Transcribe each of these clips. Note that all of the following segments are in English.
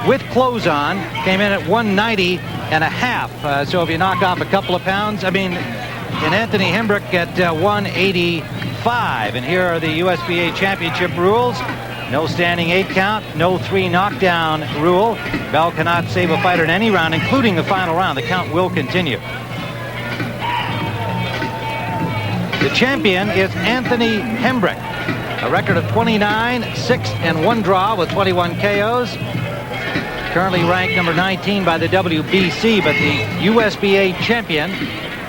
with clothes on came in at 190 and a half. So if you knock off a couple of pounds, I mean, and Anthony Hembrick at 185. And here are the USBA championship rules. No standing 8 count, no 3 knockdown rule. Bell cannot save a fighter in any round, including the final round. The count will continue. The champion is Anthony Hembrick. A record of 29, 6 and 1 draw with 21 KOs. Currently ranked number 19 by the WBC, but the USBA champion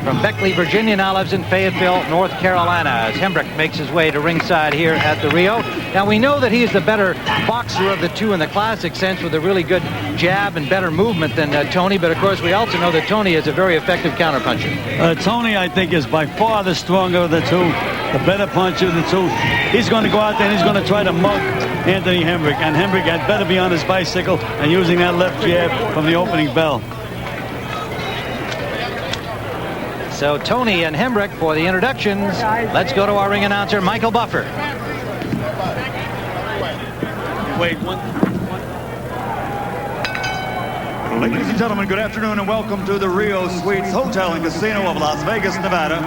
from Beckley, Virginia, now lives in Fayetteville, North Carolina, as Hembrick makes his way to ringside here at the Rio. Now, we know that he is the better boxer of the two in the classic sense, with a really good jab and better movement than Toney, but of course we also know that Toney is a very effective counterpuncher. Toney, I think, is by far the stronger of the two, the better puncher of the two. He's going to go out there and he's going to try to mug Anthony Hembrick, and Hembrick had better be on his bicycle and using that left jab from the opening bell. So Toney and Hembrick for the introductions. Let's go to our ring announcer, Michael Buffer. Wait, Ladies and gentlemen, good afternoon and welcome to the Rio Suites Hotel and Casino of Las Vegas, Nevada,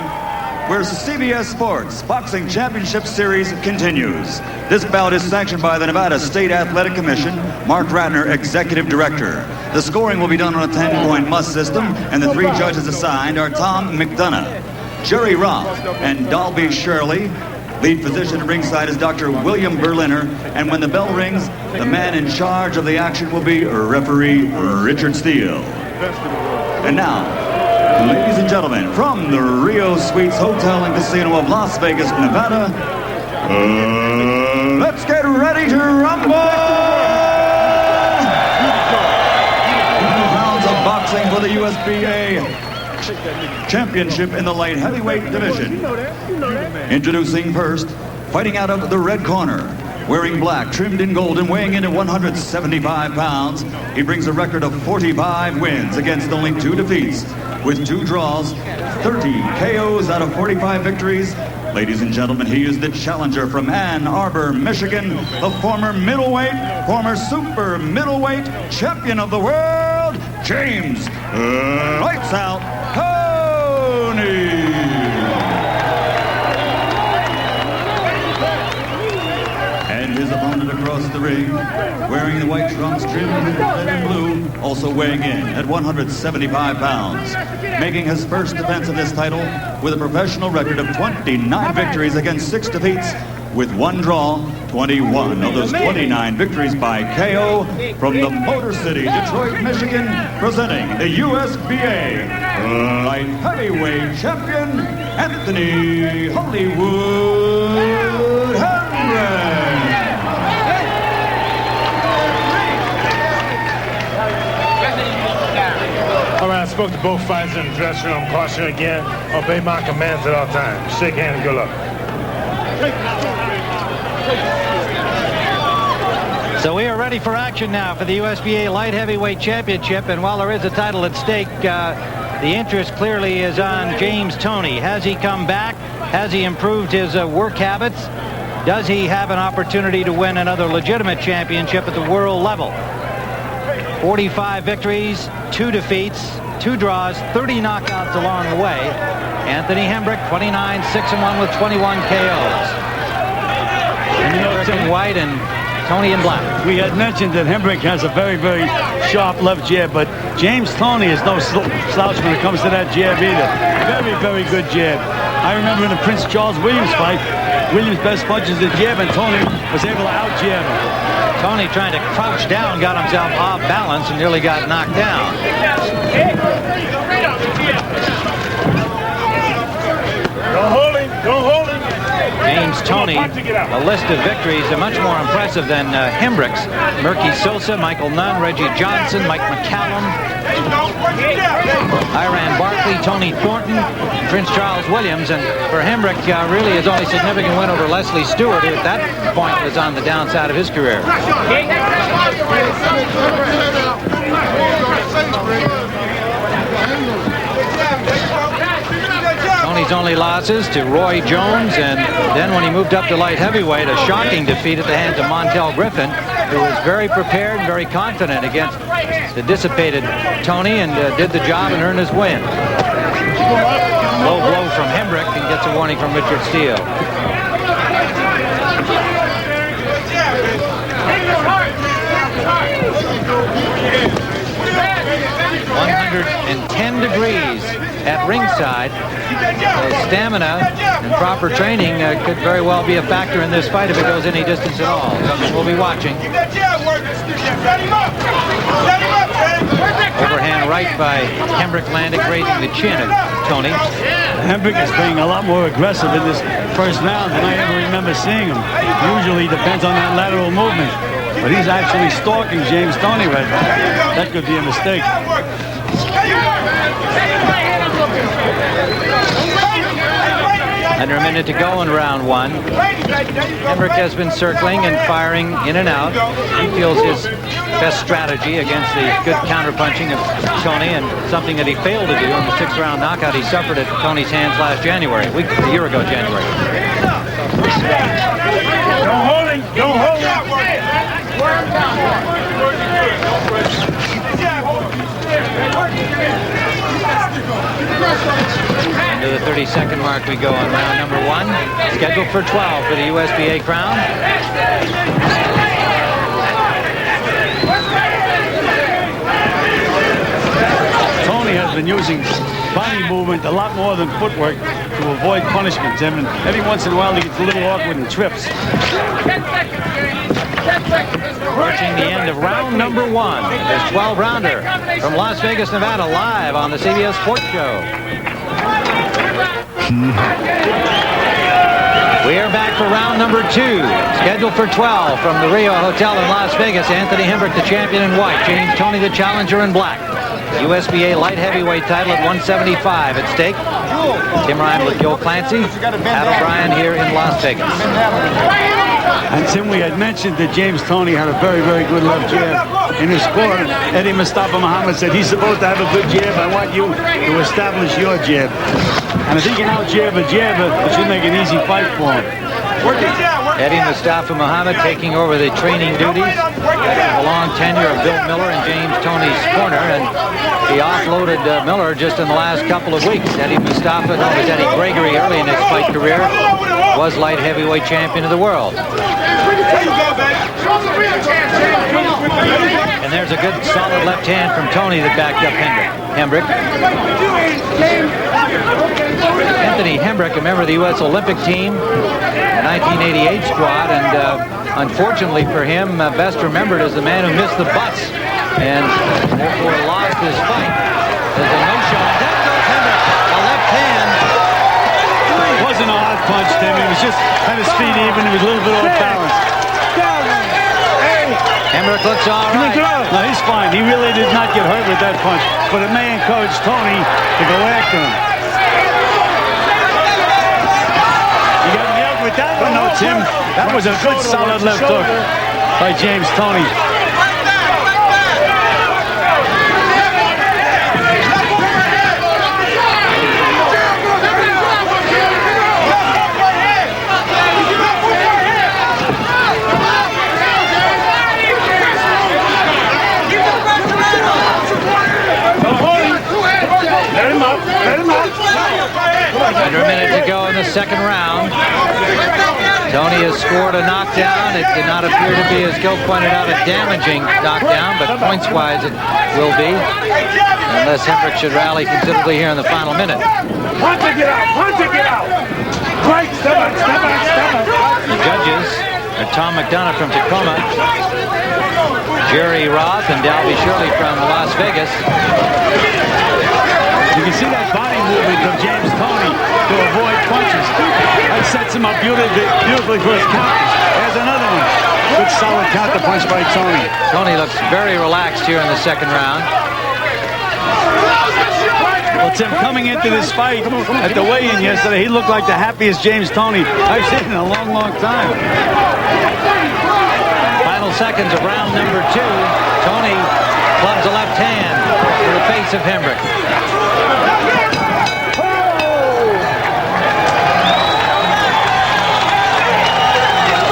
where CBS Sports Boxing Championship Series continues. This bout is sanctioned by the Nevada State Athletic Commission. Mark Ratner, Executive Director. The scoring will be done on a 10-point must system, and the 3 judges assigned are Tom McDonough, Jerry Roth, and Dalby Shirley. Lead physician at ringside is Dr. William Berliner, and when the bell rings, the man in charge of the action will be referee Richard Steele. And now, ladies and gentlemen, from the Rio Suites Hotel and Casino of Las Vegas, Nevada, let's get ready to rumble! 2 rounds of boxing for the USBA Championship in the light heavyweight division. Introducing first, fighting out of the red corner, wearing black, trimmed in gold, and weighing in at 175 pounds. He brings a record of 45 wins against only 2 defeats, with 2 draws, 30 KOs out of 45 victories. Ladies and gentlemen, he is the challenger from Ann Arbor, Michigan, the former middleweight, former super middleweight champion of the world, James Lights Out Toney. And his opponent across the ring, wearing the white trunks trimmed in red and blue, also weighing in at 175 pounds, making his first defense of this title with a professional record of 29 victories against 6 defeats, with 1 draw, 21 of those 29 victories by KO, from the Motor City, Detroit, Michigan, presenting the USBA light heavyweight champion, Anthony Hollywood Hembrick. All right, I spoke to both fighters in the dressing room. Caution again, obey my commands at all times. Shake hands and good luck. So we are ready for action now for the USBA Light Heavyweight Championship, and while there is a title at stake, the interest clearly is on James Toney. Has he come back? Has he improved his work habits? Does he have an opportunity to win another legitimate championship at the world level? 45 victories, 2 defeats, 2 draws, 30 knockouts along the way. Anthony Hembrick, 29, 6 and 1 with 21 KOs. Hembrick in white and Toney in black. We had mentioned that Hembrick has a very, very sharp left jab, but James Toney is no slouch when it comes to that jab either. Very, very good jab. I remember in the Prince Charles Williams fight, Williams' best punch is the jab, and Toney was able to out-jab him. Tony trying to crouch down, got himself off balance and nearly got knocked down. Don't hold him. Don't hold him. James Toney, a list of victories are much more impressive than Hembrick's. Murky Sosa, Michael Nunn, Reggie Johnson, Mike McCallum, Iran Barkley, Tony Thornton, Prince Charles Williams, and for Hembrick, really his only significant win over Leslie Stewart, who at that point was on the downside of his career. Tony's only losses to Roy Jones, and then when he moved up to light heavyweight, a shocking defeat at the hands of Montel Griffin. who was very prepared and very confident against the dissipated Toney, and did the job and earned his win. Low blow from Hembrick, and gets a warning from Richard Steele. 110 degrees at ringside. So stamina and proper training could very well be a factor in this fight if it goes any distance at all. Something we'll be watching. Overhand right by Hembrick landing, grazing the chin of Toney. Hembrick is being a lot more aggressive in this first round than I ever remember seeing him. Usually depends on that lateral movement. But he's actually stalking James Toney right now. That could be a mistake. Under a minute to go in round one. Hembrick has been circling and firing in and out. He feels his best strategy against the good counterpunching of Toney, and something that he failed to do in the 6th round knockout he suffered at Toney's hands last January, a year ago January. Don't hold him! Don't hold him! Into the 30-second mark we go on round number one. Scheduled for 12 for the USBA crown. Toney has been using body movement a lot more than footwork to avoid punishment, Tim. And every once in a while he gets a little awkward and trips. Approaching the end of round number one. This 12-rounder from Las Vegas, Nevada, live on the CBS Sports Show. We are back for round number two, scheduled for 12 from the Rio Hotel in Las Vegas. Anthony Hembrick, the champion in white. James Toney, the challenger in black. USBA light heavyweight title at 175 at stake. Tim Ryan with Joe Clancy. Pat O'Brien here in Las Vegas. And Tim, we had mentioned that James Toney had a very, very good left jab. In his corner, Eddie Mustafa Muhammad said, he's supposed to have a good jab. I want you to establish your jab. And I think you now jab a jabber, it should make an easy fight for him. Eddie Mustafa Muhammad taking over the training duties. A long tenure of Bill Miller in James Toney's corner, and he offloaded Miller just in the last couple of weeks. Eddie Mustafa, known as Eddie Gregory early in his fight career, was light heavyweight champion of the world. And there's a good solid left hand from Toney that backed up Hembrick. Anthony Hembrick, a member of the U.S. Olympic team, the 1988 squad, and unfortunately for him, best remembered as the man who missed the bus and therefore lost his fight. There's a no-show. Down goes Hembrick, a left hand. It wasn't a hard punch, Tim. He was just had his feet even. He was a little bit off balance. Hembrick looks all right. No, he's fine. He really did not get hurt with that punch, but it may encourage Toney to go after him. You got me out with that one, though, Tim. That was a good, solid left hook by James Toney. Under a minute to go in the second round. Toney has scored a knockdown. It did not appear to be, as Gil pointed out, a damaging knockdown, but points-wise it will be, unless Hembrick should rally considerably here in the final minute. Want to get out! Want to get out! Right, step back, step back, step back. The judges are Tom McDonough from Tacoma, Jerry Roth and Dalby Shirley from Las Vegas. You can see that body movement of James Toney to avoid punches. That sets him up beautifully for his counters. There's another one. Good solid counter punch by Toney. Toney looks very relaxed here in the second round. Well, Tim, coming into this fight at the weigh-in yesterday, he looked like the happiest James Toney I've seen in a long, long time. Final seconds of round number two. Toney clubs a left hand to the face of Hembrick.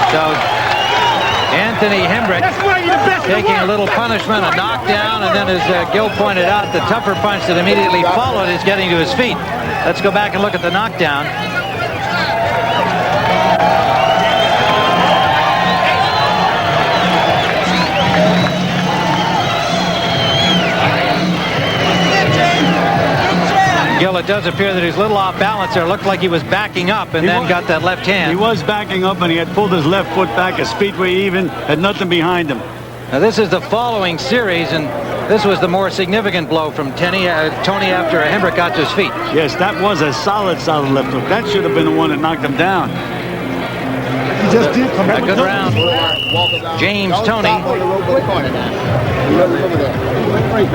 So Anthony Hembrick taking a little punishment, a knockdown, and then as Gil pointed out, the tougher punch that immediately followed is getting to his feet. Let's go back and look at the knockdown. Gil, it does appear that he's a little off balance there. It looked like he was backing up and then got that left hand. He was backing up, and he had pulled his left foot back. His feet were even, had nothing behind him. Now, this is the following series, and this was the more significant blow from Toney after Hembrick got to his feet. Yes, that was a solid left hook. That should have been the one that knocked him down. He just did come back. A good round. James Toney.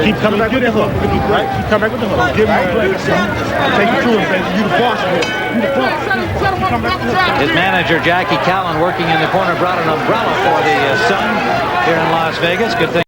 Keep coming back with the hook. Right? Keep coming back with the hook. Give him a break. Take it to him, baby. You the boss here. You the boss. His manager, Jackie Callan, working in the corner, brought an umbrella for the sun here in Las Vegas. Good thing.